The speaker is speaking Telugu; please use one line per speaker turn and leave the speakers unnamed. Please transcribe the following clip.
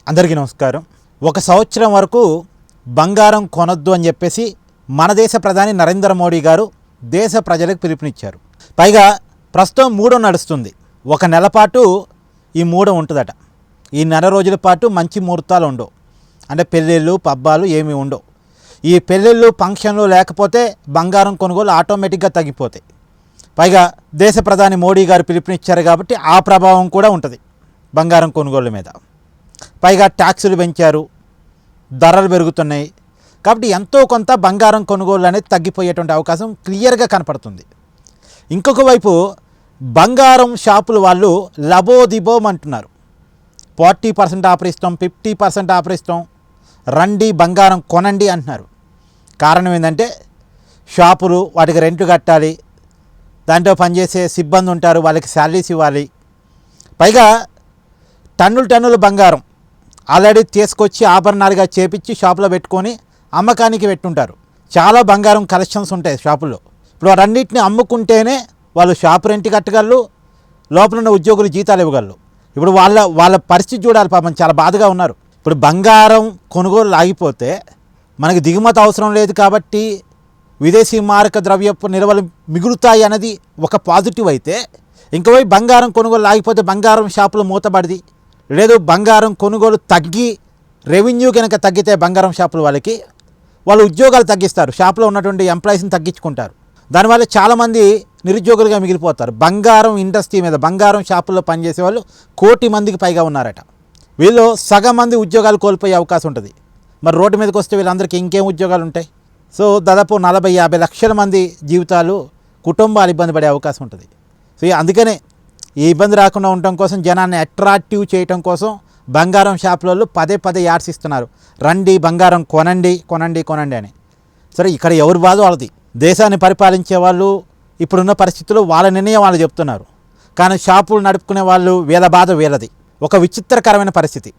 అందరికీ నమస్కారం. ఒక సంవత్సరం వరకు బంగారం కొనొద్దు అని చెప్పేసి మన దేశ ప్రధాని నరేంద్ర మోడీ గారు దేశ ప్రజలకు పిలుపునిచ్చారు. పైగా ప్రస్తుతం మూడో నడుస్తుంది. ఒక నెల పాటు ఈ మూడో ఉంటుందట. ఈ నెల రోజుల పాటు మంచి ముహూర్తాలు ఉండవు, అంటే పెళ్ళిళ్ళు పబ్బాలు ఏమీ ఉండవు. ఈ పెళ్ళిళ్ళు ఫంక్షన్లు లేకపోతే బంగారం కొనుగోలు ఆటోమేటిక్గా తగ్గిపోతాయి. పైగా దేశ ప్రధాని మోడీ గారు పిలుపునిచ్చారు కాబట్టి ఆ ప్రభావం కూడా ఉంటుంది బంగారం కొనుగోలు మీద. పైగా ట్యాక్సులు పెంచారు, ధరలు పెరుగుతున్నాయి. కాబట్టి ఎంతో కొంత బంగారం కొనుగోలు అనేది తగ్గిపోయేటువంటి అవకాశం క్లియర్గా కనపడుతుంది. ఇంకొక వైపు బంగారం షాపుల వాళ్ళు లబోదిబోం అంటున్నారు. 40% ఆఫర్ ఇస్తాం, 50% ఆఫర్ ఇస్తాం, రండి బంగారం కొనండి అంటున్నారు. కారణం ఏంటంటే షాపులు వాటికి రెంట్ కట్టాలి, దాంట్లో పనిచేసే సిబ్బంది ఉంటారు, వాళ్ళకి శాలరీస్ ఇవ్వాలి. పైగా టన్నులు బంగారం ఆల్రెడీ తీసుకొచ్చి ఆభరణాలుగా చేపించి షాపులో పెట్టుకొని అమ్మకానికి పెట్టుంటారు. చాలా బంగారం కలెక్షన్స్ ఉంటాయి షాపుల్లో. ఇప్పుడు వాటన్నిటిని అమ్ముకుంటేనే వాళ్ళు షాపు రెంట్ కట్టగలరు, లోపల ఉన్న ఉద్యోగులు జీతాలు ఇవ్వగలరు. ఇప్పుడు వాళ్ళ పరిస్థితి చూడాలి. పాపం చాలా బాధగా ఉన్నారు. ఇప్పుడు బంగారం కొనుగోలు ఆగిపోతే మనకి దిగుమతి అవసరం లేదు కాబట్టి విదేశీ మారక ద్రవ్యపు నిల్వలు మిగులుతాయి అన్నది ఒక పాజిటివ్ అయితే, ఇంకోవైపు బంగారం కొనుగోలు ఆగిపోతే బంగారం షాపులు మూతబడిది. లేదు బంగారం కొనుగోలు తగ్గి రెవెన్యూ కనుక తగ్గితే బంగారం షాపుల వాళ్ళు ఉద్యోగాలు తగ్గిస్తారు, షాపులో ఉన్నటువంటి ఎంప్లాయీస్ని తగ్గించుకుంటారు. దానివల్ల చాలామంది నిరుద్యోగులుగా మిగిలిపోతారు. బంగారం ఇండస్ట్రీ మీద బంగారం షాపుల్లో పనిచేసే వాళ్ళు 1 కోటి మందికి పైగా ఉన్నారట. వీళ్ళు సగం మంది ఉద్యోగాలు కోల్పోయే అవకాశం ఉంటుంది. మరి రోడ్డు మీదకి వస్తే వీళ్ళందరికీ ఇంకేం ఉద్యోగాలు ఉంటాయి? సో దాదాపు 40-50 లక్షల మంది జీవితాలు, కుటుంబాలు ఇబ్బంది పడే అవకాశం ఉంటుంది. సో అందుకనే ఈ ఇబ్బంది రాకుండా ఉండటం కోసం, జనాన్ని అట్రాక్టివ్ చేయటం కోసం బంగారం షాపులలో పదే యాడ్స్ ఇస్తున్నారు. రండి బంగారం కొనండి కొనండి కొనండి అని. సరే, ఇక్కడ ఎవరి బాధ వాళ్ళది. దేశాన్ని పరిపాలించే వాళ్ళు ఇప్పుడున్న పరిస్థితుల్లో వాళ్ళ నిర్ణయం వాళ్ళు చెప్తున్నారు. కానీ షాపులు నడుపుకునే వాళ్ళు వీళ్ళ బాధ వీళ్ళది. ఒక విచిత్రకరమైన పరిస్థితి.